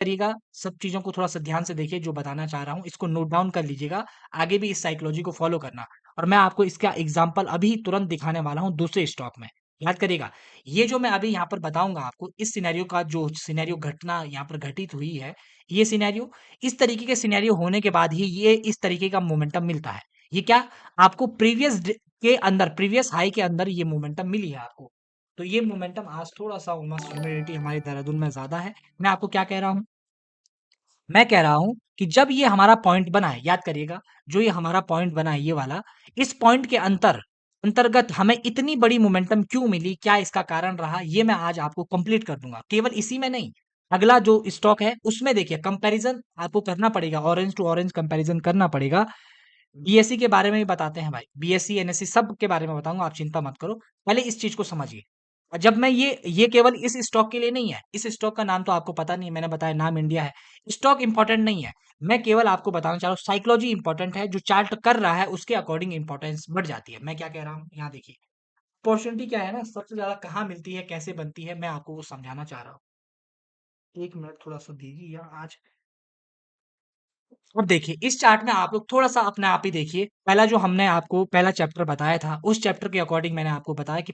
करिएगा, सब चीज़ों को थोड़ा-सा ध्यान से देखिए जो बताना चाह रहा हूँ, इसको नोट डाउन कर लीजिएगा, आगे भी इस साइकोलॉजी को फ़ॉलो करना और मैं आपको इसका एग्ज़ाम्पल अभी तुरंत दिखाने वाला हूँ दूसरे स्टॉक में, याद करिएगा। ये जो मैं अभी यहाँ पर बताऊँगा आपको, इस सिनेरियो का जो सिनेरियो घटना यहाँ पर घटित हुई है, ये सिनेरियो, इस तरीके के सिनेरियो होने के बाद ही ये इस तरीके का मोमेंटम मिलता है। ये क्या? आपको प्रीवियस हाई के अंदर ये मोमेंटम मिली है आपको। तो ये मोमेंटम आज थोड़ा-सा ऑलमोस्ट ह्यूमिडिटी हमारे देहरादून में ज़्यादा है। मैं आपको क्या कह रहा हूँ? मैं कह रहा हूँ कि जब ये हमारा पॉइंट बना है, याद करिएगा, जो ये हमारा पॉइंट बना है ये वाला, इस पॉइंट के अंतर्गत हमें इतनी बड़ी मोमेंटम क्यों मिली? क्या इसका कारण रहा? ये मैं आज आपको कंप्लीट कर दूँगा। केवल इसी में नहीं, अगला जो स्टॉक है उसमें देखिए कंपैरिज़न आपको करना पड़ेगा, ऑरेंज टू ऑरेंज कंपैरिज़न करना पड़ेगा। बीएसई के बारे में भी बताते हैं भाई, बीएसई, एनएसई सब के बारे में बताऊँगा, आप चिंता मत करो। पहले इस चीज़ को समझिए। जब मैं ये केवल इस स्टॉक के लिए नहीं है, इस स्टॉक का नाम तो आपको पता नहीं है, मैंने बताया नाम इंडिया है। स्टॉक इम्पोर्टेंट नहीं है, मैं केवल आपको बताना चाह रहा हूँ साइकोलॉजी इम्पोर्टेंट है, जो चार्ट कर रहा है उसके अकॉर्डिंग इम्पोर्टेंस बढ़ जाती है। मैं क्या कह रहा हूँ, यहाँ देखिए। अपॉर्चुनिटी क्या है ना, सबसे ज़्यादा कहाँ मिलती है, कैसे बनती है, मैं आपको वो समझाना चाह रहा हूँ। 1 मिनट थोड़ा-सा दीजिए यार आज। अब देखिए, इस चार्ट में आप लोग थोड़ा-सा अपने आप ही देखिए, पहला जो हमने आपको पहला चैप्टर बताया था, उस चैप्टर के अकॉर्डिंग मैंने आपको बताया कि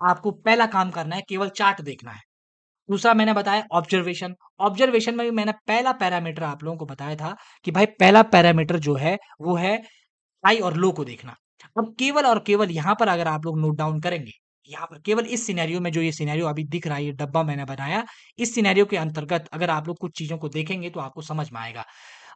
आपको पहला काम करना है, केवल चार्ट देखना है। दूसरा मैंने बताया ऑब्जर्वेशन, ऑब्जर्वेशन में भी मैंने पहला पैरामीटर आप लोगों को बताया था कि भाई पहला पैरामीटर जो है, वो है हाई और लो को देखना। अब केवल और केवल यहाँ पर अगर आप लोग नोट डाउन करेंगे, यहाँ पर केवल इस सिनेरियो में जो ये सिनेरियो अभी दिख रहा है, ये डब्बा मैंने बनाया, इस सिनेरियो के अंतर्गत अगर आप लोग कुछ चीज़ों को देखेंगे तो आपको समझ में आएगा।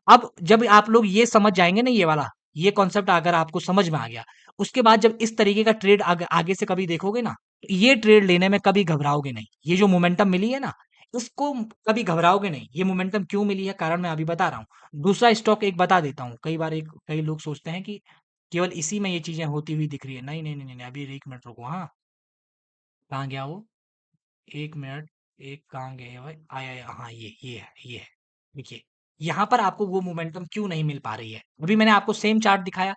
अब जब आप लोग ये समझ जाएँगे ना ये वाला, ये कॉन्सेप्ट अगर आपको समझ में आ गया, उसके बाद जब इस तरीके का ट्रेड आगे से कभी देखोगे ना, तो ये ट्रेड लेने में कभी घबराओगे नहीं। ये जो मोमेंटम मिली है ना, इसको कभी घबराओगे नहीं। ये मोमेंटम क्यों मिली है, कारण मैं अभी बता रहा हूँ। दूसरा स्टॉक एक बता देता हूँ। कई लोग सोचते हैं कि केवल इसी में ये चीज़ें होती हुई दिख रही है। नहीं, नहीं, नहीं, नहीं, अभी 1 मिनट रुको हाँ। कहाँ गया वो? 1 मिनट, एक कहाँ गए भाई? आया, आया, हाँ, ये है। देखिए, यहाँ पर आपको वो मोमेंटम क्यों नहीं मिल पा रही है? अभी मैंने आपको सेम चार्ट दिखाया,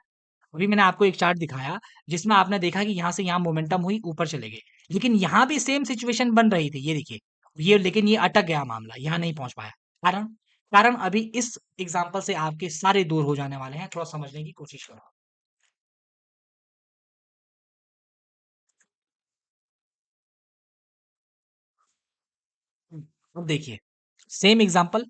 अभी मैंने आपको एक चार्ट दिखाया, जिसमें आपने देखा कि यहाँ से यहाँ मोमेंटम हुई, ऊपर चले गए। लेकिन यहाँ भी सेम सिचुएशन बन रही थी, ये देखिए। लेकिन ये अटक गया मामला, यहाँ नहीं पहुँच पाया। कारण? कारण अभी इस एग्ज़ाम्पल से आपके सारे दूर हो जाने वाले हैं, थोड़ा समझने की कोशिश करो। अब देखिए, सेम एग्ज़ाम्पल,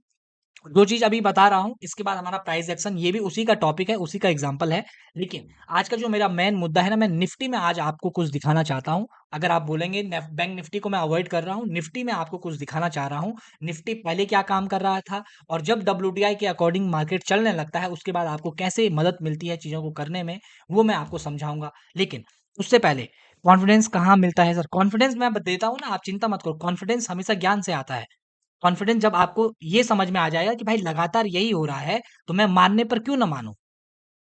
जो चीज़ अभी बता रहा हूँ, इसके बाद हमारा प्राइस एक्शन, ये भी उसी का टॉपिक है, उसी का एग्ज़ाम्पल है। लेकिन आज का जो मेरा मेन मुद्दा है ना, मैं निफ्टी में आज आपको कुछ दिखाना चाहता हूँ। अगर आप बोलेंगे बैंक निफ्टी को मैं अवॉइड कर रहा हूँ, निफ्टी में आपको कुछ दिखाना चाह रहा हूँ। निफ्टी पहले क्या काम कर रहा था और जब डब्ल्यूटीआई के अकॉर्डिंग मार्केट चलने लगता है, उसके बाद आपको कैसे मदद मिलती है चीज़ों को करने में, वो मैं आपको समझाऊँगा। लेकिन उससे पहले कॉन्फिडेंस कहाँ मिलता है सर? कॉन्फिडेंस मैं देता हूँ ना, आप चिंता मत करो। कॉन्फिडेंस हमेशा ज्ञान से आता है। कॉन्फिडेंस जब आपको ये समझ में आ जाएगा कि भाई लगातार यही हो रहा है, तो मैं मानने पर क्यों ना मानूँ?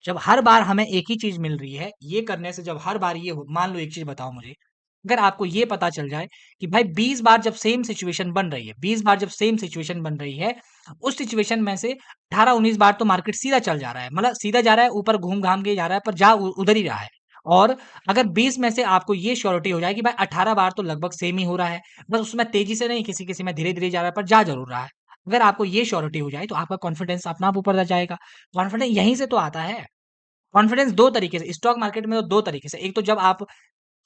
जब हर बार हमें एक ही चीज़ मिल रही है, ये करने से जब हर बार ये हो, मान लो एक चीज़ बताओ मुझे, अगर आपको ये पता चल जाए कि भाई 20 बार जब सेम सिचुएशन बन रही है, 20 बार जब सेम सिचुएशन बन रही है, उस सिचुएशन में से 18-19 बार तो मार्केट सीधा चल जा रहा है, मतलब सीधा जा रहा है, ऊपर घूम-घाम के जा रहा है, पर जा उधर ही रहा है। और अगर 20 में से आपको ये श्योरिटी हो जाए कि भाई 18 बार तो लगभग सेम ही हो रहा है, बस उसमें तेज़ी से नहीं, किसी-किसी में धीरे-धीरे जा रहा है, पर जा ज़रूर रहा है। अगर आपको ये श्योरिटी हो जाए, तो आपका कॉन्फिडेंस अपने आप ऊपर आ जाएगा। कॉन्फिडेंस यहीं से तो आता है। कॉन्फिडेंस 2 तरीके से, स्टॉक मार्केट में तो 2 तरीके से, एक तो जब आप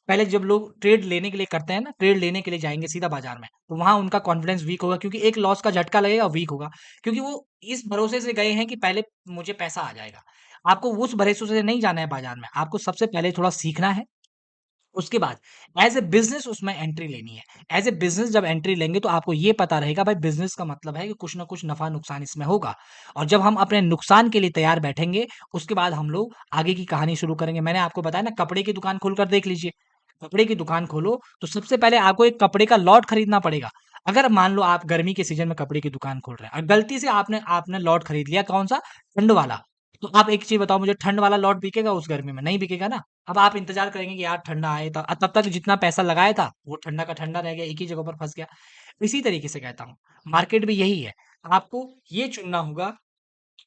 पहले जब लोग ट्रेड लेने के लिए करते हैं ना, ट्रेड लेने के लिए जाएँगे सीधा बाज़ार में, तो वहाँ उनका कॉन्फिडेंस वीक होगा, क्योंकि एक लॉस का झटका लगेगा, वीक होगा। क्योंकि वो इस भरोसे से गए हैं कि पहले मुझे पैसा आ जाएगा। आपको उस भरोसे से नहीं जाना है बाज़ार में, आपको सबसे पहले थोड़ा सीखना है, उसके बाद एज़ ए बिज़नेस उसमें एंट्री लेनी है। एज़ ए बिज़नेस जब एंट्री लेंगे तो आपको ये पता रहेगा भाई बिज़नेस का मतलब है कि कुछ न कुछ नफ़ा-नुकसान इसमें होगा, और जब हम अपने नुकसान के लिए तैयार बैठेंगे, उसके बाद हम लोग आगे की कहानी शुरू करेंगे। मैंने आपको बताया ना, कपड़े की दुकान खोलकर देख लीजिए। कपड़े की दुकान खोलो तो सबसे पहले आपको एक कपड़े का लॉट खरीदना पड़ेगा। अगर मान लो आप गर्मी के सीज़न में कपड़े की दुकान खोल रहे हैं और गलती से आपने आपने लॉट खरीद लिया, कौन-सा? ठंड वाला। तो आप एक चीज़ बताओ मुझे, ठंड वाला लॉट बिकेगा उस गर्मी में? नहीं बिकेगा ना। अब आप इंतज़ार करेंगे कि यार ठंडा आए, तब तक जितना पैसा लगाया था, वो ठंडा का ठंडा रह गया, एक ही जगह पर फँस गया। इसी तरीके से कहता हूँ, मार्केट भी यही है। आपको ये चुनना होगा,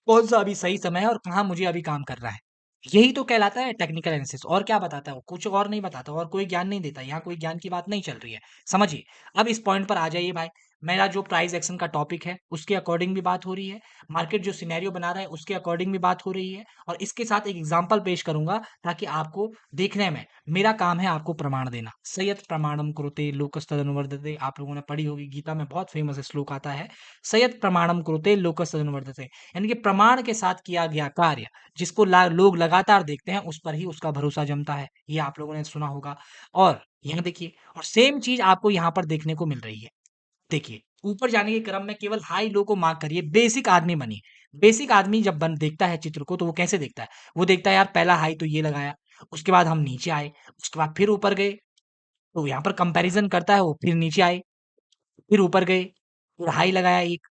कौन-सा अभी सही समय है और कहाँ मुझे अभी काम करना है। यही तो कहलाता है टेक्निकल एनालिसिस, और क्या बताता है वो? कुछ और नहीं बताता, और कोई ज्ञान नहीं देता। यहाँ कोई ज्ञान की बात नहीं चल रही है। समझिए, अब इस पॉइंट पर आ जाइए भाई। मेरा जो प्राइस एक्शन का टॉपिक है उसके अकॉर्डिंग भी बात हो रही है, मार्केट जो सिनेरियो बना रहा है उसके अकॉर्डिंग भी बात हो रही है, और इसके साथ एक एग्जांपल पेश करूंगा ताकि आपको देखने में, मेरा काम है आपको प्रमाण देना। संयत प्रमाणम कुरुते लोकस्तदनुवर्तते, आप लोगों ने पढ़ी होगी, गीता में बहुत फेमस श्लोक आता है, संयत प्रमाणम कुरुते लोकस्तदनुवर्तते, यानी कि प्रमाण के साथ किया गया कार्य जिसको लोग लगातार देखते हैं उस पर ही उसका भरोसा जमता है, ये आप लोगों ने सुना होगा। और यहाँ देखिए, और सेम चीज आपको यहाँ पर देखने को मिल रही है। देखिए, ऊपर जाने के क्रम में केवल हाई लो को मार्क करिए, बेसिक आदमी बनिए। बेसिक आदमी जब देखता है चित्र को तो वो कैसे देखता है? वो देखता है यार पहला हाई तो ये लगाया, उसके बाद हम नीचे आए, उसके बाद फिर ऊपर गए, तो यहाँ पर कंपैरिजन करता है वो, फिर नीचे आए, फिर ऊपर गए, फिर हाई लगाया एक,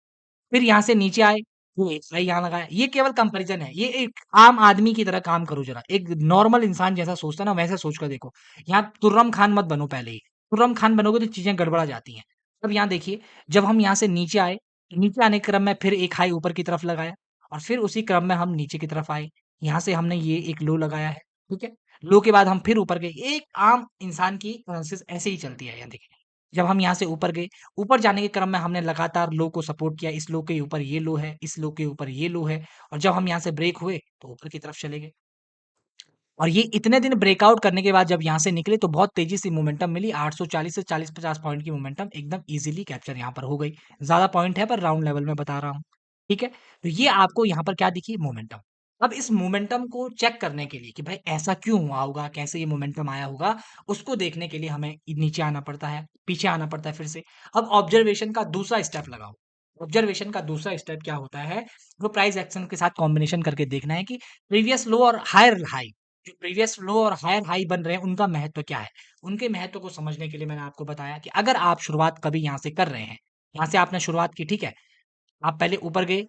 फिर यहाँ से नीचे आए, फिर एक हाई यहाँ लगाया। ये केवल कंपैरिजन है, ये एक आम आदमी की तरह काम करो जरा, एक नॉर्मल इंसान जैसा सोचता है ना वैसे सोच कर देखो। यहाँ तुर्रम खान मत बनो पहले ही, तुर्रम खान बनोगे तो चीजें गड़बड़ा जाती हैं। अब यहाँ देखिए, जब हम यहाँ से नीचे आए, तो नीचे आने के क्रम में फिर एक हाई ऊपर की तरफ लगाया, और फिर उसी क्रम में हम नीचे की तरफ आए, यहाँ से हमने ये एक लो लगाया है, ठीक है। लो के बाद हम फिर ऊपर गए, एक आम इंसान की प्रोसेस ऐसे ही चलती है। यहाँ देखिए, जब हम यहाँ से ऊपर गए, ऊपर जाने के क्रम में हमने लगातार लो को सपोर्ट किया, इस लो के ऊपर ये लो है, इस लो के ऊपर ये लो है, और जब हम यहाँ से ब्रेक हुए तो ऊपर की तरफ चले गए। और ये इतने दिन ब्रेकआउट करने के बाद जब यहाँ से निकले तो बहुत तेजी से मोमेंटम मिली, 840 से 40-50 पॉइंट की मोमेंटम एकदम इजीली कैप्चर यहाँ पर हो गई। ज्यादा पॉइंट है पर राउंड लेवल में बता रहा हूँ, ठीक है। तो ये आपको यहाँ पर क्या दिखी? मोमेंटम। अब इस मोमेंटम को चेक करने के लिए कि भाई ऐसा क्यों हुआ होगा, कैसे ये मोमेंटम आया होगा, उसको देखने के लिए हमें नीचे आना पड़ता है, पीछे आना पड़ता है फिर से। अब ऑब्जर्वेशन का दूसरा स्टेप लगाओ। ऑब्जर्वेशन का दूसरा स्टेप क्या होता है? वो प्राइस एक्शन के साथ कॉम्बिनेशन करके देखना है कि प्रीवियस लो और हायर हाई, जो प्रीवियस लो और हायर हाई बन रहे हैं उनका महत्व क्या है। उनके महत्व को समझने के लिए मैंने आपको बताया कि अगर आप शुरुआत कभी यहाँ से कर रहे हैं, यहाँ से आपने शुरुआत की, ठीक है, आप पहले ऊपर गए,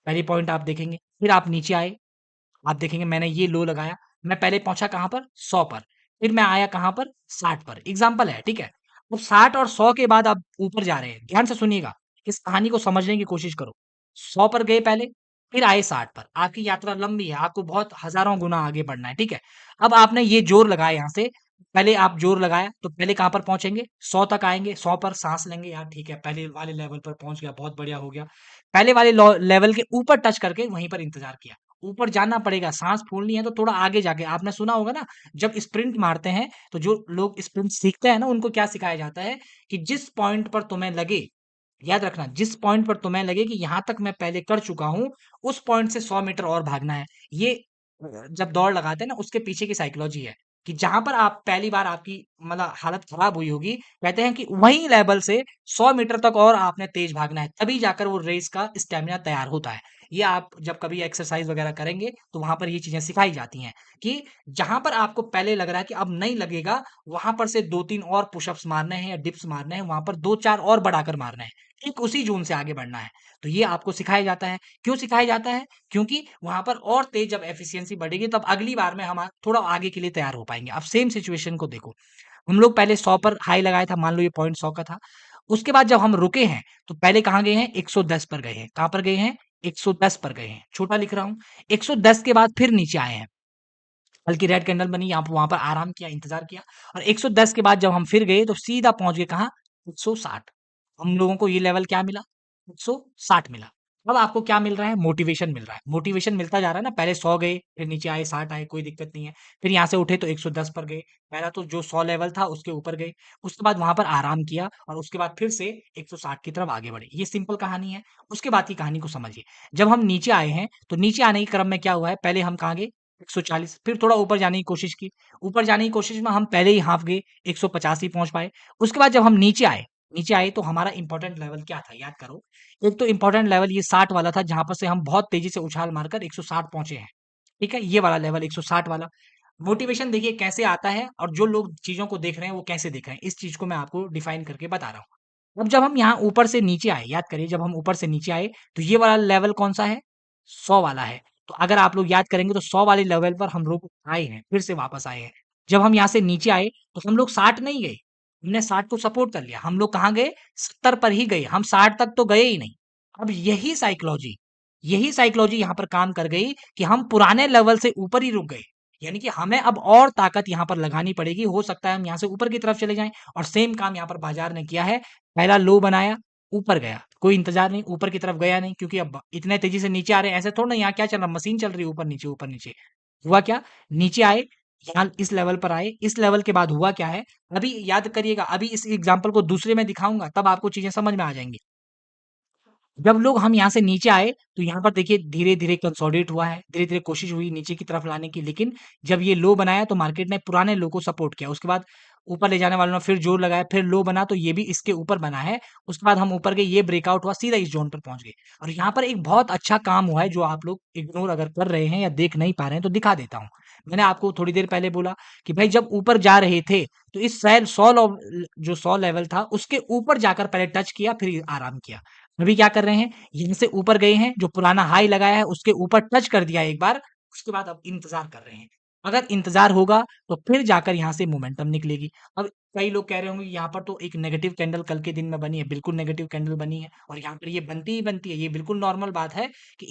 पहली पॉइंट आप देखेंगे, फिर आप नीचे आए, आप देखेंगे मैंने ये लो लगाया, मैं पहले पहुंचा कहाँ पर? 100 पर, फिर मैं आया कहाँ पर? 60 पर, एग्जाम्पल है, ठीक है। अब 60 और 100 के बाद आप ऊपर जा रहे हैं, ध्यान से सुनिएगा, इस कहानी को समझने की कोशिश करो। 100 पर गए पहले, फिर आए 60 पर, आपकी यात्रा लंबी है, आपको बहुत हजारों गुना आगे बढ़ना है, ठीक है। अब आपने ये जोर लगाया यहाँ से, पहले आप जोर लगाया तो पहले कहाँ पर पहुंचेंगे? 100 तक आएंगे, 100 पर सांस लेंगे, यार ठीक है पहले वाले लेवल पर पहुंच गया, बहुत बढ़िया हो गया। पहले वाले लेवल के ऊपर टच करके वहीं पर इंतजार किया, ऊपर जाना पड़ेगा, सांस फूलनी है तो थोड़ा आगे जाके, आपने सुना होगा ना, जब स्प्रिंट मारते हैं तो जो लोग स्प्रिंट सीखते हैं ना उनको क्या सिखाया जाता है कि जिस पॉइंट पर तुम्हें लगे, याद रखना, जिस पॉइंट पर तुम्हें लगे कि यहां तक मैं पहले कर चुका हूं, उस पॉइंट से 100 मीटर और भागना है। ये जब दौड़ लगाते हैं ना उसके पीछे की साइकोलॉजी है कि जहां पर आप पहली बार आपकी मतलब हालत खराब हुई होगी, कहते हैं कि वही लेवल से 100 मीटर तक और आपने तेज भागना है, तभी जाकर वो रेस का स्टेमिना तैयार होता है। ये आप जब कभी एक्सरसाइज वगैरह करेंगे तो वहां पर ये चीजें सिखाई जाती हैं कि जहां पर आपको पहले लग रहा है कि अब नहीं लगेगा, वहां पर से 2-3 और पुशअप्स मारने हैं या डिप्स मारने हैं, वहां पर 2-4 और बढ़ाकर मारना है, ठीक उसी जोन से आगे बढ़ना है। तो ये आपको सिखाया जाता है। क्यों सिखाया जाता है? क्योंकि वहां पर और तेज जब एफिशिएंसी बढ़ेगी तब अगली बार में हम थोड़ा आगे के लिए तैयार हो पाएंगे। अब सेम सिचुएशन को देखो, हम लोग पहले 100 पर हाई लगाया था, मान लो ये पॉइंट 100 का था, उसके बाद जब हम रुके हैं तो पहले कहाँ गए हैं? 110 पर गए हैं। कहाँ पर गए हैं? 110 पर गए हैं, छोटा लिख रहा हूं। 110 के बाद फिर नीचे आए हैं, हल्की रेड कैंडल बनी, यहाँ पर वहां पर आराम किया, इंतजार किया, और 110 के बाद जब हम फिर गए तो सीधा पहुंच गए कहाँ? 160। हम लोगों को ये लेवल क्या मिला? 160 मिला। अब आपको क्या मिल रहा है? मोटिवेशन मिल रहा है, मोटिवेशन मिलता जा रहा है ना, पहले 100 गए, फिर नीचे आए, 60 आए, कोई दिक्कत नहीं है, फिर यहाँ से उठे तो 110 पर गए, पहला तो जो 100 लेवल था उसके ऊपर गए, उसके बाद वहां पर आराम किया, और उसके बाद फिर से 160 की तरफ आगे बढ़े। ये सिंपल कहानी है। उसके बाद की कहानी को समझिए। जब हम नीचे आए हैं तो नीचे आने के क्रम में क्या हुआ है? पहले हम कहाँ गए? 140, फिर थोड़ा ऊपर जाने की कोशिश की, ऊपर जाने की कोशिश में हम पहले ही हाफ गए, 150 ही पहुंच पाए। उसके बाद जब हम नीचे आए तो हमारा इंपॉर्टेंट लेवल क्या था? याद करो। एक तो इंपॉर्टेंट लेवल ये 60 वाला था, जहां पर से हम बहुत तेजी से उछाल मारकर 160 पहुंचे हैं, ठीक है, ये वाला लेवल 160 वाला। मोटिवेशन देखिए कैसे आता है, और जो लोग चीजों को देख रहे हैं वो कैसे देख रहे हैं, इस चीज को मैं आपको डिफाइन करके बता रहा हूँ। अब जब हम यहाँ ऊपर से नीचे आए, याद करिए, जब हम ऊपर से नीचे आए तो ये वाला लेवल कौन सा है? 100 वाला है। तो अगर आप लोग याद करेंगे तो 100 वाले लेवल पर हम लोग आए हैं, फिर से वापस आए हैं। जब हम यहाँ से नीचे आए तो हम लोग 60 नहीं गए, हमने 60 को सपोर्ट कर लिया, हम लोग कहाँ गए? 70 पर ही गए, हम 60 तक तो गए ही नहीं। अब यही साइकोलॉजी यहाँ पर काम कर गई कि हम पुराने लेवल से ऊपर ही रुक गए। यानी कि हमें अब और ताकत यहाँ पर लगानी पड़ेगी। हो सकता है हम यहाँ से ऊपर की तरफ चले जाएँ और सेम काम यहाँ पर बाज़ार ने किया है। पहला लो बनाया, ऊपर गया, कोई इंतज़ार नहीं, ऊपर की तरफ गया नहीं क्योंकि अब इतने तेज़ी से नीचे आ रहे हैं, ऐसे थोड़ी ना यहाँ क्या चल रहा है, मशीन चल रही है ऊपर-नीचे, ऊपर-नीचे। हुआ क्या? नीचे आए, यहाँ इस लेवल पर आए, इस लेवल के बाद हुआ क्या है? अभी याद करिएगा, अभी इस एग्ज़ाम्पल को दूसरे में दिखाऊँगा, तब आपको चीज़ें समझ में आ जाएँगी। जब लोग हम यहाँ से नीचे आए, तो यहाँ पर देखिए धीरे-धीरे कंसोलिडेट हुआ है, धीरे-धीरे कोशिश हुई नीचे की तरफ लाने की, लेकिन जब ये लो बनाया तो मार्केट ने पुराने लो को सपोर्ट किया। उसके बाद ऊपर ले जाने वालों ने फिर जोर लगाया, फिर लो बना तो ये भी इसके ऊपर बना है। उसके बाद हम ऊपर गए, ये ब्रेकआउट हुआ, सीधा इस ज़ोन पर पहुँच गए। और यहाँ पर एक बहुत अच्छा काम हुआ है जो आप लोग इग्नोर अगर कर रहे हैं या देख नहीं पा रहे हैं तो दिखा देता हूँ। मैंने आपको थोड़ी देर पहले बोला कि भाई जब ऊपर जा रहे थे, तो इस शायद 100 जो 100 लेवल था उसके ऊपर जाकर पहले टच किया फिर आराम किया। अभी क्या कर रहे हैं, यहाँ से ऊपर गए हैं, जो पुराना हाई लगाया है उसके ऊपर टच कर दिया एक बार, उसके बाद अब इंतज़ार कर रहे हैं। अगर इंतज़ार होगा तो फिर जाकर यहाँ से मोमेंटम निकलेगी। अब कई लोग कह रहे होंगे यहाँ पर तो एक नेगेटिव कैंडल कल के दिन में बनी है, बिल्कुल नेगेटिव कैंडल बनी है और यहाँ पर ये बनती ही बनती है। ये बिल्कुल नॉर्मल बात है कि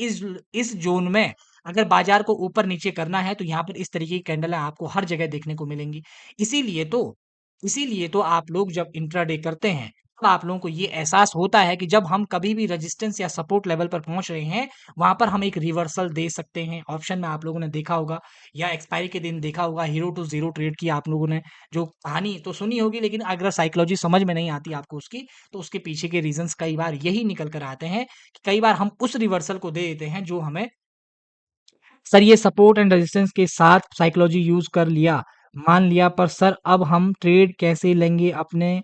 इस ज़ोन में अगर बाज़ार को ऊपर-नीचे करना है तो यहाँ पर इस तरीके की कैंडलें आपको हर जगह देखने को मिलेंगी। इसीलिए तो इसीलिए तो आप लोग जब इंट्राडे करते हैं, तब आप लोगों को ये एहसास होता है कि जब हम कभी भी रेजिस्टेंस या सपोर्ट लेवल पर पहुंच रहे हैं, वहां पर हम एक रिवर्सल दे सकते हैं। ऑप्शन में आप लोगों ने देखा होगा या एक्सपायरी के दिन देखा होगा, हीरो टू जीरो ट्रेड की आप लोगों ने जो कहानी तो सुनी होगी, लेकिन अगर साइकोलॉजी समझ में नहीं आती आपको उसकी, तो उसके पीछे के रीजंस कई बार यही निकल कर आते हैं कि कई बार हम उस रिवर्सल को दे देते हैं जो हमें सर ये सपोर्ट एंड रेजिस्टेंस के साथ साइकोलॉजी यूज कर लिया, मान लिया, पर सर अब हम ट्रेड कैसे लेंगे अपने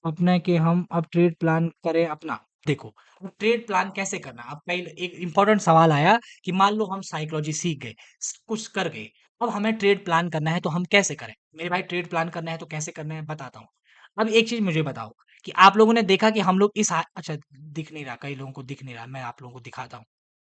अपने के हम अब ट्रेड प्लान करें अपना। देखो, अब ट्रेड प्लान कैसे करना, अब कई एक इंपॉर्टेंट सवाल आया कि मान लो हम साइकोलॉजी सीख गए, कुछ कर गए, अब हमें ट्रेड प्लान करना है तो हम कैसे करें। मेरे भाई ट्रेड प्लान करना है तो कैसे करना है बताता हूँ। अब एक चीज मुझे बताओ कि आप लोगों ने देखा कि हम लोग अच्छा दिख नहीं रहा, कई लोगों को दिख नहीं रहा, मैं आप लोगों को दिखाता हूँ।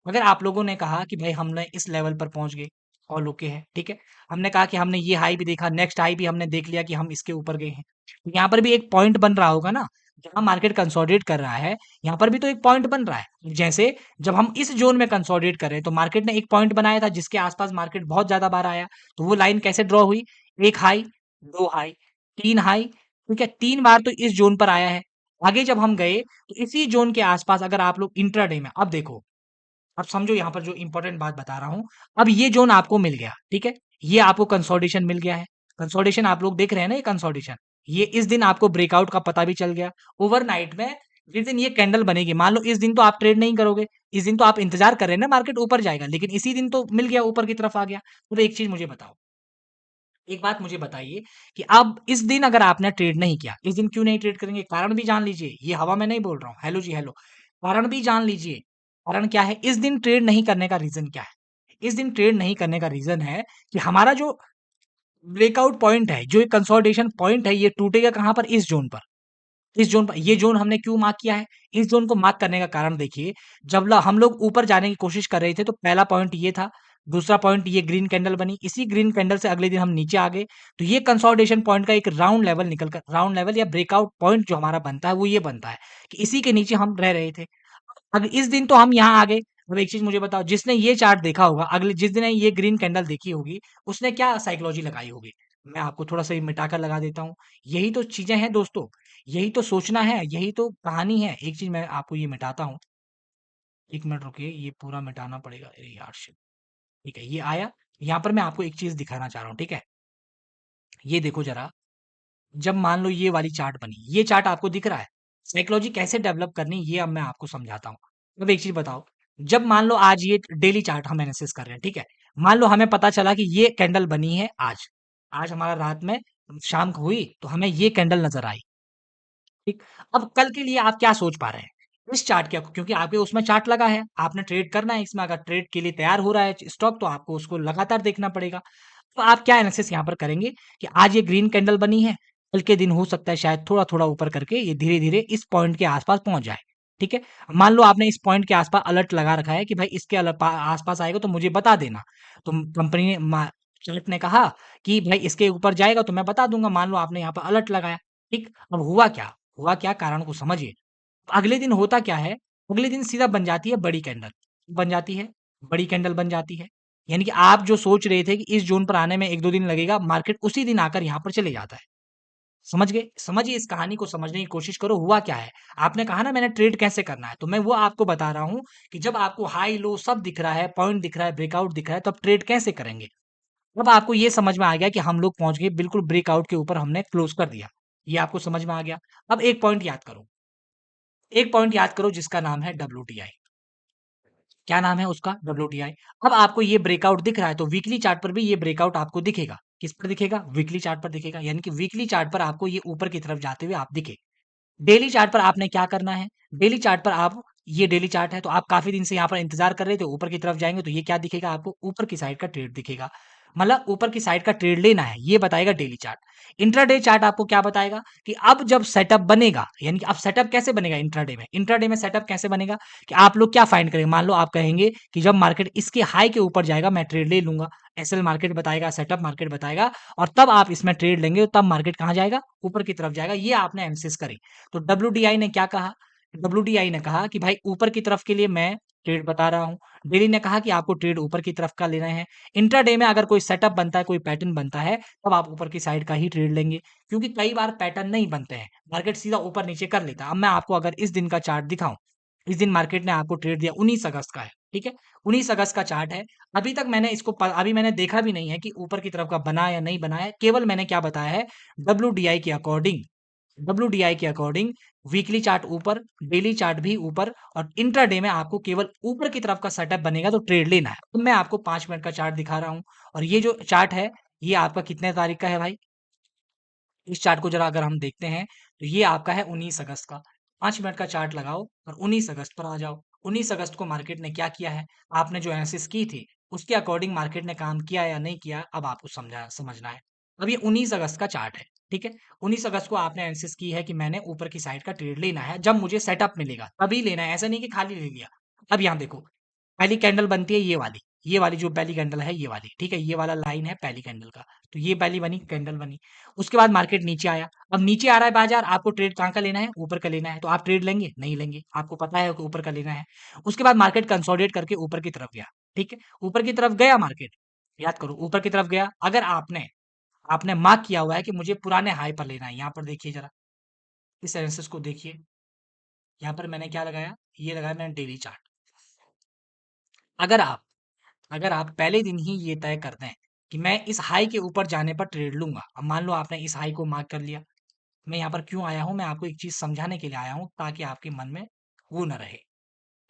अगर आप लोगों ने कहा कि भाई हमने इस लेवल पर पहुंच गए, ऑल ओके है, ठीक है। हमने कहा कि हमने ये हाई भी देखा, नेक्स्ट हाई भी हमने देख लिया कि हम इसके ऊपर गए हैं। तो यहाँ पर भी एक पॉइंट बन रहा होगा ना, जहाँ मार्केट कंसोलिडेट कर रहा है, यहाँ पर भी तो एक पॉइंट बन रहा है। जैसे जब हम इस जोन में कंसोलिडेट कर रहे हैं तो मार्केट ने एक पॉइंट बनाया था जिसके आसपास मार्केट बहुत ज्यादा बार आया, तो वो लाइन कैसे ड्रॉ हुई, एक हाई, दो हाई, तीन हाई, ठीक है, तीन बार तो इस जोन पर आया है। आगे जब हम गए तो इसी जोन के आसपास अगर आप लोग इंट्राडे में, अब देखो, अब समझो यहाँ पर जो इंपॉर्टेंट बात बता रहा हूँ, अब ये जोन आपको मिल गया, ठीक है, ये आपको कंसोलिडेशन मिल गया है। कंसोलिडेशन आप लोग देख रहे हैं ना, ये कंसोलिडेशन, ये इस दिन आपको ब्रेकआउट का पता भी चल गया। ओवरनाइट में जिस दिन ये कैंडल बनेगी, मान लो इस दिन तो आप ट्रेड नहीं करोगे, इस दिन तो आप इंतजार कर रहे हैं ना मार्केट ऊपर जाएगा, लेकिन इसी दिन तो मिल गया, ऊपर की तरफ आ गया। तो एक चीज मुझे बताओ, एक बात मुझे बताइए कि अब इस दिन अगर आपने ट्रेड नहीं किया, इस दिन क्यों नहीं ट्रेड करेंगे, कारण भी जान लीजिए, ये हवा में नहीं बोल रहा हूँ, हेलो जी हेलो, कारण भी जान लीजिए। कारण क्या है इस दिन ट्रेड नहीं करने का रीजन क्या है, इस दिन ट्रेड नहीं करने का रीजन है कि हमारा जो ब्रेकआउट पॉइंट है, जो कंसोलिडेशन पॉइंट है, ये टूटेगा कहां पर, इस जोन पर। इस जोन पर, ये जोन हमने क्यों मार्क किया है, इस जोन को मार्क करने का कारण देखिए, जब हम लोग ऊपर जाने की कोशिश कर रहे थे तो पहला पॉइंट ये था, दूसरा पॉइंट ये ग्रीन कैंडल बनी, इसी ग्रीन कैंडल से अगले दिन हम नीचे आ गए, तो ये कंसोलिडेशन पॉइंट का एक राउंड लेवल निकल कर, राउंड लेवल या ब्रेकआउट पॉइंट जो हमारा बनता है वो ये बनता है कि इसी के नीचे हम रह रहे थे। अब इस दिन तो हम यहाँ आ गए। अब एक चीज मुझे बताओ, जिसने ये चार्ट देखा होगा, अगले जिस दिन ये ग्रीन कैंडल देखी होगी, उसने क्या साइकोलॉजी लगाई होगी, मैं आपको थोड़ा सा मिटाकर लगा देता हूँ। यही तो चीजें हैं दोस्तों, यही तो सोचना है, यही तो कहानी है। एक चीज मैं आपको ये मिटाता हूँ, एक मिनट रुकिए, ये पूरा मिटाना पड़ेगा, अरे यार शिट। ठीक है, ये आया। यहाँ पर मैं आपको एक चीज दिखाना चाह रहा हूँ, ठीक है, ये देखो जरा, जब मान लो ये वाली चार्ट बनी, ये चार्ट आपको दिख रहा है, साइकोलॉजी कैसे डेवलप करनी ये अब मैं आपको समझाता हूँ। अब एक चीज बताओ, जब मान लो आज ये डेली चार्ट हम एनालिसिस कर रहे हैं, ठीक है, मान लो हमें पता चला कि ये कैंडल बनी है आज, आज हमारा रात में शाम को हुई तो हमें ये कैंडल नजर आई, ठीक। अब कल के लिए आप क्या सोच पा रहे हैं इस चार्ट के, क्योंकि आपके उसमें चार्ट लगा है, आपने ट्रेड करना है इसमें, अगर ट्रेड के लिए तैयार हो रहा है स्टॉक तो आपको उसको लगातार देखना पड़ेगा। तो आप क्या एनालिसिस यहाँ पर करेंगे कि आज ये ग्रीन कैंडल बनी है, कल के दिन हो सकता है शायद थोड़ा थोड़ा ऊपर करके ये धीरे धीरे इस पॉइंट के आसपास पहुंच जाए, ठीक है। मान लो आपने इस पॉइंट के आसपास अलर्ट लगा रखा है कि भाई इसके आसपास आएगा तो मुझे बता देना, तो कंपनी ने चार्ट ने कहा कि भाई इसके ऊपर जाएगा तो मैं बता दूंगा, मान लो आपने यहाँ पर अलर्ट लगाया, ठीक। अब हुआ क्या, हुआ क्या, कारण को समझिए। अगले दिन होता क्या है, अगले दिन सीधा बन जाती है बड़ी कैंडल, बन जाती है, बड़ी कैंडल बन जाती है, यानी कि आप जो सोच रहे थे कि इस ज़ोन पर आने में 1-2 दिन लगेगा, मार्केट उसी दिन आकर यहाँ पर चले जाता है। समझ गए? समझिए, इस कहानी को समझने की कोशिश करो, हुआ क्या है? आपने कहा ना मैंने ट्रेड कैसे करना है, तो मैं वो आपको बता रहा हूँ कि जब आपको हाई लो सब दिख रहा है, पॉइंट दिख रहा है, ब्रेकआउट दिख रहा है, तो आप ट्रेड कैसे करेंगे? अब आपको ये समझ में आ गया कि हम लोग पहुँच गए बिल्कुल ब्रेकआउट के ऊपर, हमने क्लोज़ कर दिया। ये आपको समझ में आ गया। अब एक पॉइंट याद करो, एक पॉइंट याद करो जिसका नाम है डब्ल्यूटीआई। क्या नाम है उसका? डब्ल्यूटीआई। अब आपको ये ब्रेकआउट दिख रहा है, तो वीकली चार्ट पर भी ये ब्रेकआउट आपको दिखेगा। किस पर दिखेगा? वीकली चार्ट पर दिखेगा। यानी कि वीकली चार्ट पर आपको ये ऊपर की तरफ जाते हुए आप दिखे। डेली चार्ट पर आपने क्या करना है? डेली चार्ट पर आप, ये डेली चार्ट है, तो आप काफ़ी दिन से यहाँ पर इंतज़ार कर रहे थे, ऊपर की तरफ जाएँगे तो ये क्या दिखेगा आपको? ऊपर की साइड का ट्रेड दिखेगा। मतलब ऊपर की साइड का ट्रेड लेना है, ये बताएगा डेली चार्ट। इंट्राडे चार्ट आपको क्या बताएगा कि अब जब सेटअप बनेगा, यानी कि अब सेटअप कैसे बनेगा इंट्राडे में? इंट्राडे में सेटअप कैसे बनेगा कि आप लोग क्या फाइंड करेंगे? मान लो आप कहेंगे कि जब मार्केट इसके हाई के ऊपर जाएगा, मैं ट्रेड ले लूँगा। एसएल मार्केट बताएगा, सेटअप मार्केट बताएगा और तब आप इसमें ट्रेड लेंगे, तब मार्केट कहाँ जाएगा? ऊपर की तरफ जाएगा। ये आपने एनालिसिस करी। तो डब्ल्यूडीआई ने क्या कहा? डब्ल्यूडीआई ने कहा कि भाई ऊपर की तरफ के लिए मैं ट्रेड बता रहा हूँ। डेली ने कहा कि आपको ट्रेड ऊपर की तरफ का लेना है। इंट्राडे में अगर कोई सेटअप बनता है, कोई पैटर्न बनता है, तब आप ऊपर की साइड का ही ट्रेड लेंगे, क्योंकि कई बार पैटर्न नहीं बनते हैं, मार्केट सीधा ऊपर नीचे कर लेता है। अब मैं आपको अगर इस दिन का चार्ट दिखाऊं, इस दिन मार्केट ने आपको ट्रेड दिया 19 अगस्त का है, ठीक है? 19 अगस्त का चार्ट है। अभी तक मैंने इसको अभी मैंने देखा भी नहीं है कि ऊपर की तरफ का बना या नहीं बना है। केवल मैंने क्या बताया है, डब्ल्यूडीआई के अकॉर्डिंग, डब्ल्यूडीआई के अकॉर्डिंग वीकली चार्ट ऊपर, डेली चार्ट भी ऊपर और इंट्राडे में आपको केवल ऊपर की तरफ का सेटअप बनेगा तो ट्रेड लेना है। तो मैं आपको 5 मिनट का चार्ट दिखा रहा हूँ और ये जो चार्ट है, ये आपका कितने तारीख का है भाई? इस चार्ट को जरा अगर हम देखते हैं, तो ये आपका है 19 अगस्त का। 5 मिनट का चार्ट लगाओ और 19 अगस्त पर आ जाओ। 19 अगस्त को मार्केट ने क्या किया है? आपने जो एनालिसिस की थी, उसके अकॉर्डिंग मार्केट ने काम किया या नहीं किया, अब आपको समझना है। अब ये 19 अगस्त का चार्ट है, ठीक है? 19 अगस्त को आपने एनालिसिस की है कि मैंने ऊपर की साइड का ट्रेड लेना है, जब मुझे सेटअप मिलेगा, तभी लेना है, ऐसा नहीं कि खाली ले लिया। अब यहाँ देखो, पहली कैंडल बनती है ये वाली जो पहली कैंडल है ये वाली, ठीक है? ये वाला लाइन है पहली कैंडल का। तो ये पहली बनी, कैंडल बनी। उसके बाद मार्केट नीचे आया। अब नीचे आ रहा है बाजार, आपको ट्रेड कहाँ का लेना है? ऊपर का लेना है। तो आप ट्रेड लेंगे? नहीं लेंगे। आपको पता है कि ऊपर का लेना है। उसके बाद मार्केट कंसोलिडेट करके ऊपर की तरफ गया, ठीक है? ऊपर की तरफ गया मार्केट, याद करो ऊपर की तरफ गया। अगर आपने आपने मार्क किया हुआ है कि मुझे पुराने हाई पर लेना है, यहाँ पर देखिए जरा, इस एनालिसिस को देखिए। यहाँ पर मैंने क्या लगाया? ये लगाया मैंने डेली चार्ट। अगर आप अगर आप पहले दिन ही ये तय कर दें कि मैं इस हाई के ऊपर जाने पर ट्रेड लूंगा, अब मान लो आपने इस हाई को मार्क कर लिया। मैं यहाँ पर क्यों आया हूँ? मैं आपको एक चीज समझाने के लिए आया हूँ ताकि आपके मन में वो न रहे।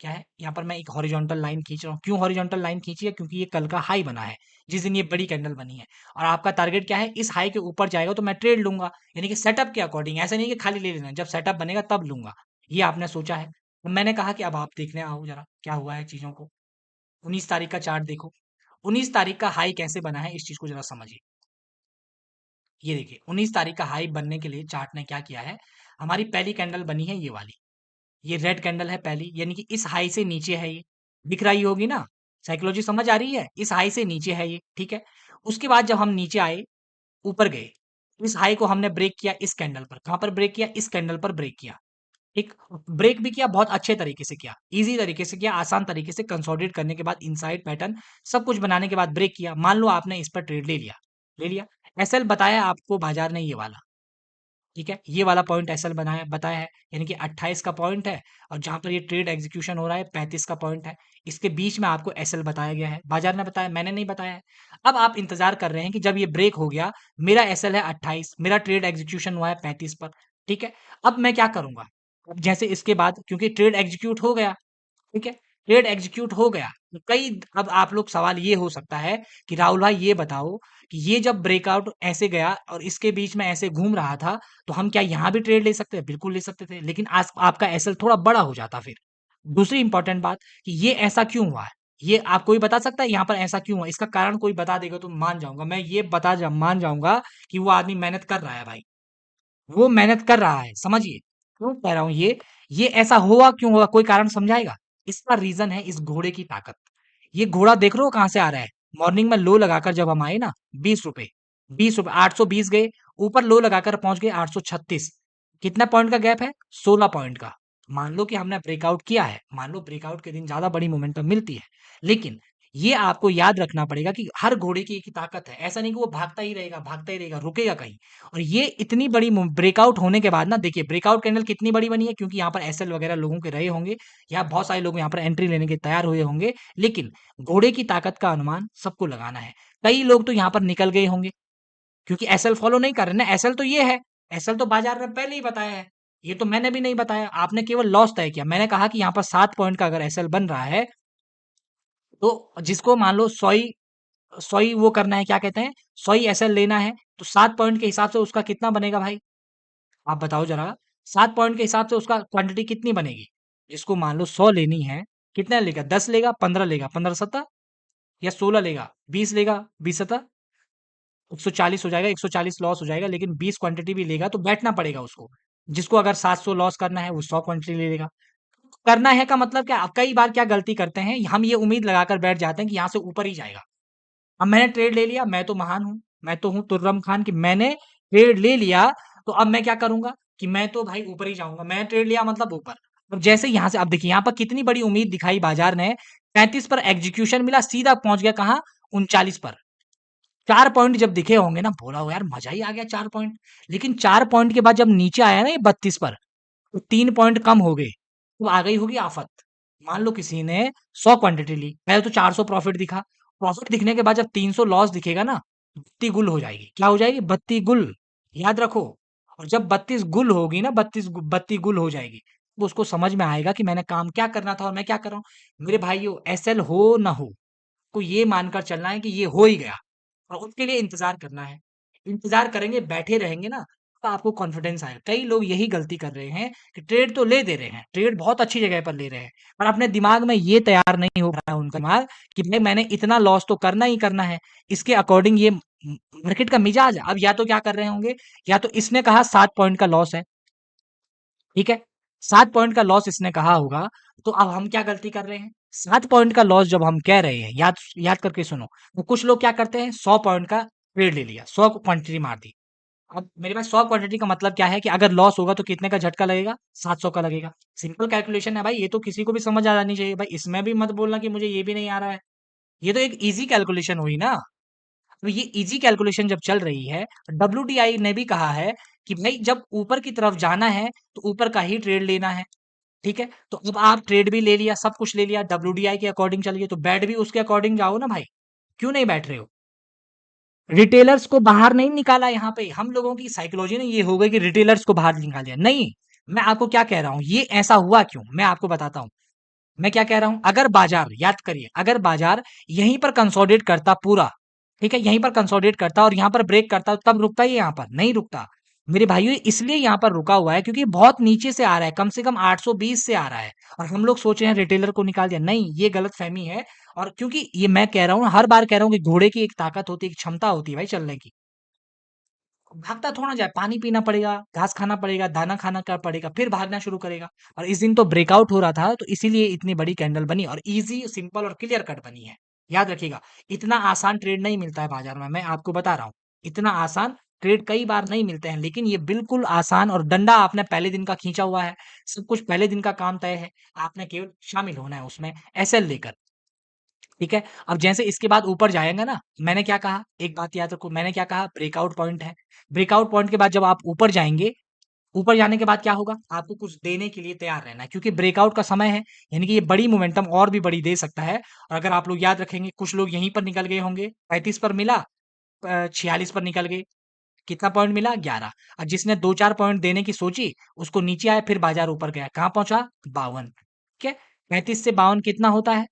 क्या है? यहाँ पर मैं एक हॉरिजॉन्टल लाइन खींच रहा हूँ। क्यों हॉरिजॉन्टल लाइन खींची है? क्योंकि ये कल का हाई बना है, जिस दिन ये बड़ी कैंडल बनी है। और आपका टारगेट क्या है? इस हाई के ऊपर जाएगा तो मैं ट्रेड लूंगा, यानी कि सेटअप के अकॉर्डिंग। ऐसा नहीं कि खाली ले लेना, जब सेटअप बनेगा तब लूंगा। ये आपने सोचा है। तो मैंने कहा कि अब आप देखने आओ जरा क्या हुआ है चीजों को। 19 तारीख का चार्ट देखो। 19 तारीख का हाई कैसे बना है, इस चीज को जरा समझिए। ये देखिए, 19 तारीख का हाई बनने के लिए चार्ट ने क्या किया है? हमारी पहली कैंडल बनी है ये वाली, ये रेड कैंडल है पहली, यानी कि इस हाई से नीचे है ये। दिख रही होगी ना? साइकोलॉजी समझ आ रही है? इस हाई से नीचे है ये, ठीक है? उसके बाद जब हम नीचे आए, ऊपर गए, इस हाई को हमने ब्रेक किया इस कैंडल पर। कहाँ पर ब्रेक किया? इस कैंडल पर ब्रेक किया। ठीक, ब्रेक भी किया, बहुत अच्छे तरीके से किया, इजी तरीके से किया, आसान तरीके से कंसोलिडेट करने के बाद इनसाइड पैटर्न सब कुछ बनाने के बाद ब्रेक किया। मान लो आपने इस पर ट्रेड ले लिया, ले लिया। एसएल बताया आपको बाजार ने ये वाला, ठीक है? ये वाला पॉइंट एसएल बनाया बताया है, यानी कि 28 का पॉइंट है और जहाँ पर ये ट्रेड एग्जीक्यूशन हो रहा है 35 का पॉइंट है। इसके बीच में आपको एसएल बताया गया है, बाजार ने बताया, मैंने नहीं बताया है। अब आप इंतजार कर रहे हैं कि जब ये ब्रेक हो गया, मेरा एसएल है 28, मेरा ट्रेड एग्जीक्यूशन हुआ है 35 पर, ठीक है? अब मैं क्या करूंगा? अब जैसे इसके बाद क्योंकि ट्रेड एग्जीक्यूट हो गया, ठीक है? ट्रेड एग्जीक्यूट हो गया, तो कई अब आप लोग सवाल ये हो सकता है कि राहुल भाई ये बताओ कि ये जब ब्रेकआउट ऐसे गया और इसके बीच में ऐसे घूम रहा था, तो हम क्या यहाँ भी ट्रेड ले सकते थे? बिल्कुल ले सकते थे, लेकिन आज आपका एसएल थोड़ा बड़ा हो जाता फिर। दूसरी इंपॉर्टेंट बात कि ये ऐसा क्यों हुआ है? ये आप कोई बता सकता है यहाँ पर ऐसा क्यों हुआ? इसका कारण कोई बता देगा तो मान जाऊंगा, मैं ये मान जाऊंगा कि वो आदमी मेहनत कर रहा है भाई, वो मेहनत कर रहा है, समझिए। क्यों कह रहा हूँ ये ऐसा हुआ क्यों हुआ? कोई कारण समझाएगा? इसका रीजन है इस घोड़े की ताकत। ये घोड़ा देख रहे हो कहाँ से आ रहा है? मॉर्निंग में लो लगाकर जब हम आए ना, 20 रुपए, 20 रुपए, 820 गए, ऊपर लो लगाकर पहुंच गए 836। कितना पॉइंट का गैप है? 16 पॉइंट का। मान लो कि हमने ब्रेकआउट किया है, मान लो ब्रेकआउट के दिन ज्यादा बड़ी मोमेंटम मिलती है, लेकिन ये आपको याद रखना पड़ेगा कि हर घोड़े की एक ताकत है। ऐसा नहीं कि वो भागता ही रहेगा, रुकेगा कहीं। और ये इतनी बड़ी ब्रेकआउट होने के बाद ना, देखिए ब्रेकआउट कैंडल कितनी बड़ी बनी है, क्योंकि यहाँ पर एसएल वगैरह लोगों के रहे होंगे, या बहुत सारे लोग यहाँ पर एंट्री लेने के तैयार हुए होंगे। लेकिन घोड़े की ताकत का अनुमान सबको लगाना है। कई लोग तो यहाँ पर निकल गए होंगे, क्योंकि एसएल फॉलो नहीं कर रहे ना। एसएल तो ये है, एसएल तो बाजार में पहले ही बताया है। ये तो मैंने भी नहीं बताया, आपने केवल लॉस तय किया। मैंने कहा कि यहाँ पर 7 पॉइंट का अगर एसएल बन रहा है, तो जिसको मान लो 100 वो करना है, क्या कहते हैं, 100 एसएल लेना है, तो 7 पॉइंट के हिसाब से उसका कितना बनेगा भाई? आप बताओ जरा। 7 पॉइंट के हिसाब से उसका क्वांटिटी कितनी बनेगी? जिसको मान लो 100 लेनी है, कितना लेगा? 10 लेगा, 15 लेगा, 15 सत्ता, या 16 लेगा, 20 लेगा, 20 सत्ता, 140 हो जाएगा, 140 लॉस हो जाएगा। लेकिन 20 क्वांटिटी भी लेगा तो बैठना पड़ेगा उसको। जिसको अगर 700 लॉस करना है, वो 100 क्वांटिटी ले लेगा। करना है का मतलब क्या? कई बार क्या गलती करते हैं, हम ये उम्मीद लगाकर बैठ जाते हैं कि यहाँ से ऊपर ही जाएगा। अब मैंने ट्रेड ले लिया, मैं तो महान हूँ, मैं तो हूँ तुर्रम खान, कि मैंने ट्रेड ले लिया, तो अब मैं क्या करूंगा कि मैं तो भाई ऊपर ही जाऊंगा। मैं ट्रेड लिया मतलब ऊपर। अब जैसे यहाँ से, अब देखिए यहाँ पर कितनी बड़ी उम्मीद दिखाई बाजार ने, 35 पर एग्जीक्यूशन मिला, सीधा पहुंच गया कहाँ? 39 पर। 4 पॉइंट जब दिखे होंगे ना, बोला हो यार मजा ही आ गया 4 पॉइंट। लेकिन 4 पॉइंट के बाद जब नीचे आया ना ये 32 पर, तो 3 पॉइंट कम हो गए, तो आ गई होगी आफत। मान लो किसी ने 100 क्वांटिटी ली, पहले तो 400 प्रॉफिट दिखा। प्रॉफिट दिखने के बाद जब 300 लॉस दिखेगा ना, बत्ती गुल हो जाएगी। क्या हो जाएगी? बत्ती गुल। याद रखो। और जब 32 गुल होगी ना, बत्ती गुल हो जाएगी, तो उसको समझ में आएगा कि मैंने काम क्या करना था और मैं क्या कर रहा हूँ। मेरे भाइयों, एसएल हो ना हो, को ये मानकर चलना है कि ये हो ही गया, और उसके लिए इंतजार करना है। इंतजार करेंगे, बैठे रहेंगे ना, तो आपको कॉन्फिडेंस आएगा। कई लोग यही गलती कर रहे हैं कि ट्रेड तो ले दे रहे हैं, ट्रेड बहुत अच्छी जगह पर ले रहे हैं, पर अपने दिमाग में ये तैयार नहीं हो रहा है उनका दिमाग कि भाई मैंने इतना लॉस तो करना ही करना है। इसके अकॉर्डिंग ये मार्केट का मिजाज है। अब या तो क्या कर रहे होंगे, या तो इसने कहा 7 पॉइंट का लॉस है, ठीक है, 7 पॉइंट का लॉस इसने कहा होगा, तो अब हम क्या गलती कर रहे हैं? 7 पॉइंट का लॉस जब हम कह रहे हैं, याद याद करके सुनो, तो कुछ लोग क्या करते हैं, 100 पॉइंट का ट्रेड ले लिया, 100 क्वांटिटी मार दी। अब मेरे पास 100 क्वांटिटी का मतलब क्या है कि अगर लॉस होगा तो कितने का झटका लगेगा? 700 का लगेगा। सिंपल कैलकुलेशन है भाई, ये तो किसी को भी समझ आ जानी चाहिए भाई। इसमें भी मत बोलना कि मुझे ये भी नहीं आ रहा है। ये तो एक इजी कैलकुलेशन हुई ना। तो ये इजी कैलकुलेशन जब चल रही है, डब्ल्यूटीआई ने भी कहा है कि भाई जब ऊपर की तरफ जाना है, तो ऊपर का ही ट्रेड लेना है। ठीक है, तो अब आप ट्रेड भी ले लिया, सब कुछ ले लिया, डब्ल्यूडीआई के अकॉर्डिंग चलिए, तो बैठ भी उसके अकॉर्डिंग जाओ ना भाई। क्यों नहीं बैठ रहे हो? रिटेलर्स को बाहर नहीं निकाला यहाँ पे। हम लोगों की साइकोलॉजी ने ये हो गई कि रिटेलर्स को बाहर निकाल दिया। नहीं, मैं आपको क्या कह रहा हूँ, ये ऐसा हुआ क्यों, मैं आपको बताता हूँ। मैं क्या कह रहा हूँ, अगर बाजार, याद करिए, अगर बाजार यहीं पर कंसोलिडेट करता पूरा, ठीक है, यहीं पर कंसोलिडेट करता और यहाँ पर ब्रेक करता, तब रुकता ही, यहाँ पर नहीं रुकता। मेरे भाइयों, इसलिए यहाँ पर रुका हुआ है क्योंकि बहुत नीचे से आ रहा है, कम से कम 820 से आ रहा है, और हम लोग सोच रहे हैं रिटेलर को निकाल दिया। नहीं, ये गलत फहमी है। और क्योंकि ये मैं कह रहा हूँ, हर बार कह रहा हूँ कि घोड़े की एक ताकत होती है, एक क्षमता होती है भाई चलने की। भागता थोड़ा जाए, पानी पीना पड़ेगा, घास खाना पड़ेगा, दाना खाना का पड़ेगा, फिर भागना शुरू करेगा। और इस दिन तो ब्रेकआउट हो रहा था, तो इसीलिए इतनी बड़ी कैंडल बनी और इजी, सिंपल और क्लियर कट बनी है। याद रखिएगा, इतना आसान ट्रेड नहीं मिलता है बाजार में, मैं आपको बता रहा हूँ। इतना आसान ट्रेड कई बार नहीं मिलते हैं, लेकिन ये बिल्कुल आसान, और डंडा आपने पहले दिन का खींचा हुआ है, सब कुछ पहले दिन का काम तय है। आपने केवल शामिल होना है उसमें, एसएल लेकर। ठीक है, अब जैसे इसके बाद ऊपर जाएगा ना, मैंने क्या कहा, एक बात याद रखो, मैंने क्या कहा, ब्रेकआउट पॉइंट है। ब्रेकआउट पॉइंट के बाद जब आप ऊपर जाएंगे, ऊपर जाने के बाद क्या होगा, आपको कुछ देने के लिए तैयार रहना है, क्योंकि ब्रेकआउट का समय है। यानी कि ये बड़ी मोमेंटम और भी बड़ी दे सकता है। और अगर आप लोग याद रखेंगे, कुछ लोग यहीं पर निकल गए होंगे, 35 पर मिला, 46 पर निकल गए, कितना पॉइंट मिला, 11। और जिसने 2-4 पॉइंट देने की सोची, उसको नीचे आया, फिर बाजार ऊपर गया, कहाँ पहुंचा, 52। ठीक है, 35 से 52 कितना होता है,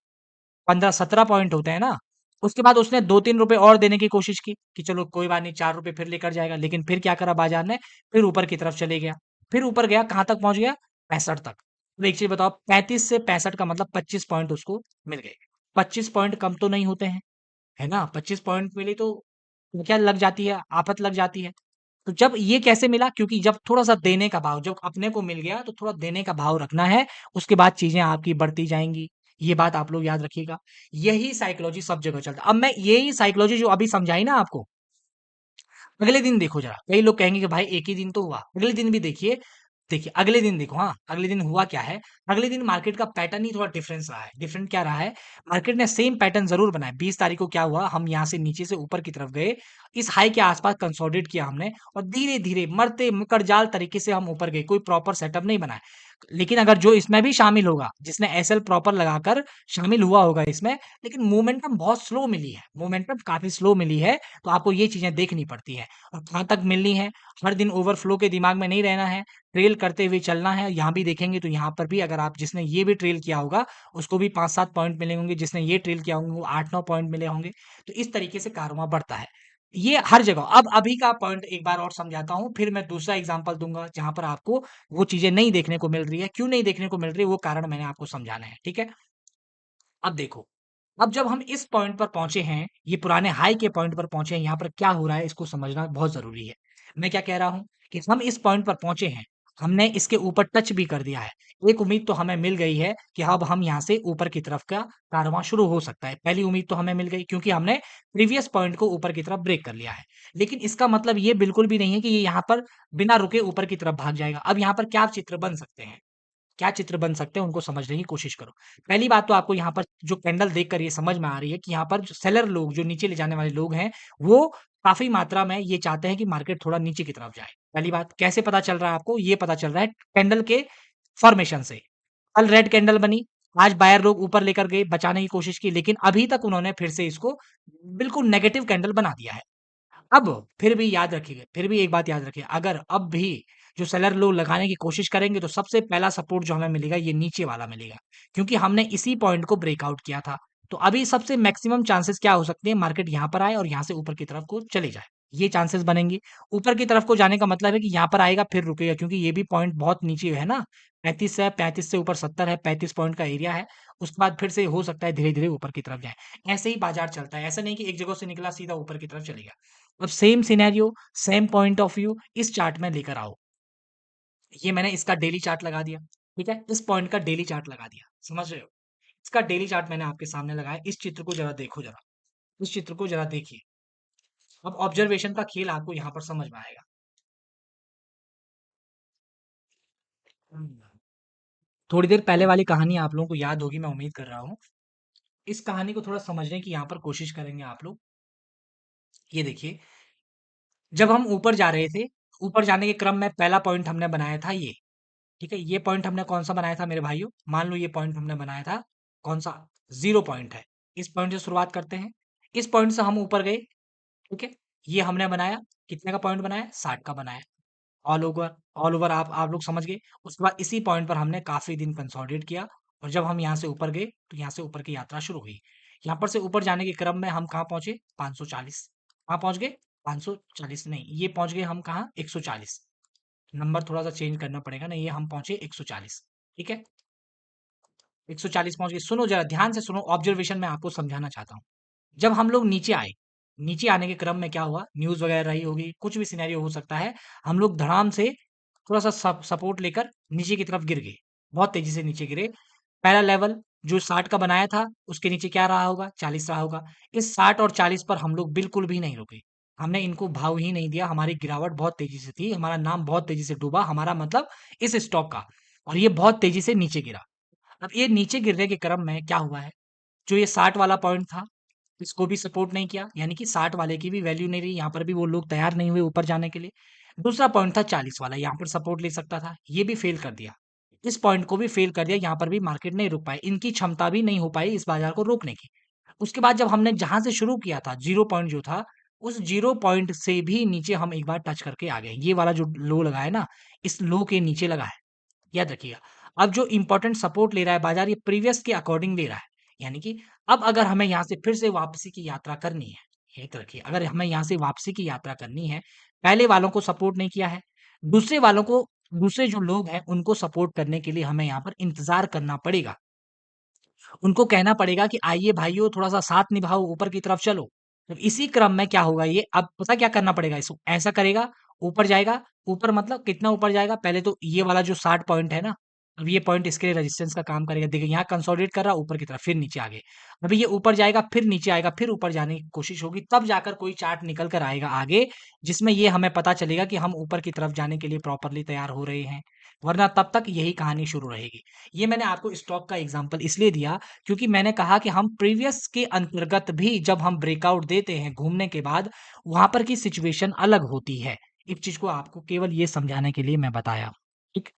15-17 पॉइंट होते हैं ना। उसके बाद उसने 2-3 रुपए और देने की कोशिश की कि चलो कोई बात नहीं, 4 रुपए फिर लेकर जाएगा। लेकिन फिर क्या करा बाजार ने, फिर ऊपर की तरफ चले गया, फिर ऊपर गया, कहाँ तक पहुंच गया, 65 तक। तो एक चीज बताओ, 35 से 65 का मतलब 25 पॉइंट उसको मिल गए। 25 पॉइंट कम तो नहीं होते हैं, है ना। 25 पॉइंट मिले तो क्या लग जाती है, आफत लग जाती है। तो जब ये कैसे मिला, क्योंकि जब थोड़ा सा देने का भाव, जब अपने को मिल गया, तो थोड़ा देने का भाव रखना है, उसके बाद चीजें आपकी बढ़ती जाएंगी। ये बात आप लोग याद रखिएगा। यही साइकोलॉजी सब जगह चलता है। अब मैं यही साइकोलॉजी जो अभी समझाई ना आपको, अगले दिन देखो जरा, कई लोग कहेंगे कि भाई एक ही दिन तो हुआ, अगले दिन भी देखिए, देखिए, अगले दिन देखो, हाँ, अगले दिन हुआ क्या है, अगले दिन मार्केट का पैटर्न ही थोड़ा डिफरेंस रहा है। डिफरेंट क्या रहा है, मार्केट ने सेम पैटर्न ज़रूर बनाया। 20 तारीख को क्या हुआ, हम यहाँ से नीचे से ऊपर की तरफ गए, इस हाई के आसपास कंसोलिडेट किया हमने और धीरे-धीरे मरते मुकरजाल तरीके से हम ऊपर गए, कोई प्रॉपर सेटअप नहीं बनाया। लेकिन अगर जो इसमें भी शामिल होगा, जिसने एसएल प्रॉपर लगाकर शामिल हुआ होगा इसमें, लेकिन मोमेंटम बहुत स्लो मिली है, मोमेंटम काफ़ी स्लो मिली है, तो आपको ये चीज़ें देखनी पड़ती हैं और कहाँ तक मिलनी है, हर दिन ओवरफ्लो के दिमाग में नहीं रहना है। ट्रेल करते हुए चलना है। यहाँ भी देखेंगे तो यहाँ पर भी अगर आप जिसने ये भी ट्रेल किया होगा, उसको भी 5-7 पॉइंट मिले होंगे, जिसने ये ट्रेल किया होंगे वो 8-9 पॉइंट मिले होंगे। तो इस तरीके से कारवां बढ़ता है। ये हर जगह अब अभी का पॉइंट एक बार और समझाता हूँ, फिर मैं दूसरा एग्ज़ाम्पल दूँगा जहाँ पर आपको वो चीज़ें नहीं देखने को मिल रही है। क्यों नहीं देखने को मिल रही है वो कारण मैंने आपको समझाना है, ठीक है? अब देखो, अब जब हम इस पॉइंट पर पहुँचे हैं, ये पुराने हाई के पॉइंट पर पहुँचे हैं, यहाँ पर क्या हो रहा है इसको समझना बहुत ज़रूरी है। मैं क्या कह रहा हूँ कि हम इस पॉइंट पर पहुँचे हैं, हमने इसके ऊपर टच भी कर दिया है। एक उम्मीद तो हमें मिल गई है कि अब हम यहाँ से ऊपर की तरफ का कारवां शुरू हो सकता है। पहली उम्मीद तो हमें मिल गई क्योंकि हमने प्रीवियस पॉइंट को ऊपर की तरफ ब्रेक कर लिया है। लेकिन इसका मतलब ये बिल्कुल भी नहीं है कि ये यहाँ पर बिना रुके ऊपर की तरफ भाग जाएगा। अब यहाँ पर क्या चित्र बन सकते हैं? क्या चित्र बन सकते हैं उनको समझने की कोशिश करो। पहली बात तो आपको यहाँ पर जो कैंडल देखकर ये समझ में आ रही है कि यहाँ पर जो सेलर लोग जो नीचे ले जाने वाले लोग हैं, वो काफ़ी मात्रा में ये चाहते हैं कि मार्केट थोड़ा नीचे की तरफ जाए। पहली बात कैसे पता चल रहा है आपको? ये पता चल रहा है कैंडल के फॉर्मेशन से। कल रेड कैंडल बनी, आज बायर लोग ऊपर लेकर गए, बचाने की कोशिश की, लेकिन अभी तक उन्होंने फिर से इसको बिल्कुल नेगेटिव कैंडल बना दिया है। अब फिर भी याद रखिएगा, फिर भी एक बात याद रखिए, अगर अब भी जो सेलर लोग लगाने की कोशिश करेंगे, तो सबसे पहला सपोर्ट जो हमें मिलेगा, ये नीचे वाला मिलेगा, क्योंकि हमने इसी पॉइंट को ब्रेकआउट किया था। तो अभी सबसे मैक्सिमम चांसेस क्या हो सकते हैं, मार्केट यहाँ पर आए और यहाँ से ऊपर की तरफ को चले जाए, ये चांसेस बनेंगे। ऊपर की तरफ को जाने का मतलब है कि यहाँ पर आएगा फिर रुकेगा, क्योंकि ये भी पॉइंट बहुत नीचे है ना, 35 है, 35 से ऊपर 70 है, 35 पॉइंट का एरिया है। उसके बाद फिर से हो सकता है धीरे-धीरे ऊपर की तरफ जाए। ऐसे ही बाजार चलता है, ऐसा नहीं कि एक जगह से निकला सीधा ऊपर की तरफ चले गया। अब same scenario, same point of view इस चार्ट में लेकर आओ। ये मैंने इसका डेली चार्ट लगा दिया, ठीक है? इस पॉइंट का डेली चार्ट लगा दिया, समझ रहे हो? इसका डेली चार्ट मैंने आपके सामने लगाया। इस चित्र को ज़रा देखो ज़रा, इस चित्र को ज़रा देखिए। अब ऑब्जर्वेशन का खेल आपको यहाँ पर समझ में आएगा। थोड़ी देर पहले वाली कहानी आप लोगों को याद होगी, मैं उम्मीद कर रहा हूँ। इस कहानी को थोड़ा समझने की यहाँ पर कोशिश करेंगे आप लोग। ये देखिए, जब हम ऊपर जा रहे थे, ऊपर जाने के क्रम में पहला पॉइंट हमने बनाया था ये। ठीक है, ये पॉइंट हमने कौन-सा बनाया था मेरे भाइयों? मान लो ये पॉइंट हमने बनाया था, कौन-सा? 0 पॉइंट है। इस पॉइंट से शुरुआत करते हैं। इस पॉइंट से हम ऊपर गए, ठीक है? ये हमने बनाया, कितने का पॉइंट बनाया? 60 का बनाया। ऑल ओवर आप लोग समझ गए। उसके बाद इसी पॉइंट पर हमने काफ़ी दिन कंसोलिडेट किया और जब हम यहाँ से ऊपर गए, तो यहाँ से ऊपर की यात्रा शुरू हुई। यहाँ पर से ऊपर जाने के क्रम में हम कहाँ पहुँचे? 540। कहाँ पहुँच गए? 540 नहीं, ये पहुँच गए हम कहाँ? 140। नंबर थोड़ा-सा चेंज करना पड़ेगा ना, ये हम पहुँचे 140, ठीक है? 140 पहुँच गए। सुनो ज़रा ध्यान से सुनो, ऑब्जर्वेशन मैं आपको समझाना चाहता हूँ। जब हम लोग नीचे आए, नीचे आने के क्रम में क्या हुआ, न्यूज़ वगैरह रही होगी, कुछ भी सिनेरियो हो सकता है, हम लोग धड़ाम से थोड़ा-सा सपोर्ट लेकर नीचे की तरफ गिर गए, बहुत तेज़ी से नीचे गिरे। पहला लेवल जो 60 का बनाया था, उसके नीचे क्या रहा होगा? 40 रहा होगा। इस 60 और 40 पर हम लोग बिल्कुल भी नहीं रुके। हमने इनको भाव ही नहीं दिया, हमारी गिरावट बहुत तेज़ी से थी, हमारा नाम बहुत तेज़ी से डूबा, हमारा मतलब इस स्टॉक का, और ये बहुत तेज़ी से नीचे गिरा। अब ये नीचे गिरने के क्रम में क्या हुआ है, जो ये 60 वाला पॉइंट था, इसको भी सपोर्ट नहीं किया, यानी कि 60 वाले की भी वैल्यू नहीं रही, यहाँ पर भी वो लोग तैयार नहीं हुए ऊपर जाने के लिए। दूसरा पॉइंट था 40 वाला, यहाँ पर सपोर्ट ले सकता था, ये भी फेल कर दिया। इस पॉइंट को भी फेल कर दिया, यहाँ पर भी मार्केट नहीं रुक पाई, इनकी क्षमता भी नहीं हो पाई इस बाजार को रोकने की। उसके बाद जब हमने जहाँ से शुरू किया था, 0 पॉइंट जो था, उस 0 पॉइंट से भी नीचे हम एक बार टच करके आ गए। ये वाला जो लो लगा है ना, इस लो के नीचे लगा है। याद रखिएगा। अब जो इम्पोर्टेंट सपोर्ट ले रहा है बाजार, ये प्रीवियस के अकॉर्डिंग ले रहा है। यानी कि अब अगर हमें यहाँ से फिर से वापसी की यात्रा करनी है, याद रखिए, अगर हमें यहाँ से वापसी की यात्रा करनी है, पहले वालों को सपोर्ट नहीं किया है, दूसरे वालों को, दूसरे जो लोग हैं उनको सपोर्ट करने के लिए हमें यहाँ पर इंतजार करना पड़ेगा। उनको कहना पड़ेगा कि आइए भाइयों, थोड़ा-सा साथ निभाओ, ऊपर की तरफ चलो। तो इसी क्रम में क्या होगा, ये अब पता क्या करना पड़ेगा इसको, ऐसा करेगा, ऊपर जाएगा, ऊपर मतलब कितना ऊपर जाएगा, पहले तो ये वाला जो 60 पॉइंट है ना, अब ये पॉइंट इसके लिए रेजिस्टेंस का काम करेगा। देखिए यहाँ कंसोलिडेट कर रहा है ऊपर की तरफ, फिर नीचे आ गए। अभी ये ऊपर जाएगा, फिर नीचे आएगा, फिर ऊपर जाने की कोशिश होगी, तब जाकर कोई चार्ट निकल कर आएगा आगे, जिसमें ये हमें पता चलेगा कि हम ऊपर की तरफ जाने के लिए प्रॉपर्ली तैयार हो रहे हैं। वरना तब तक यही कहानी शुरू रहेगी। ये मैंने आपको स्टॉक का एग्ज़ाम्पल इसलिए दिया क्योंकि मैंने कहा कि हम प्रीवियस के अंतर्गत भी जब हम ब्रेकआउट देते हैं घूमने के बाद, वहाँ पर की सिचुएशन अलग होती है। इस चीज़ को आपको केवल ये समझाने के लिए मैं बताया। ठीक?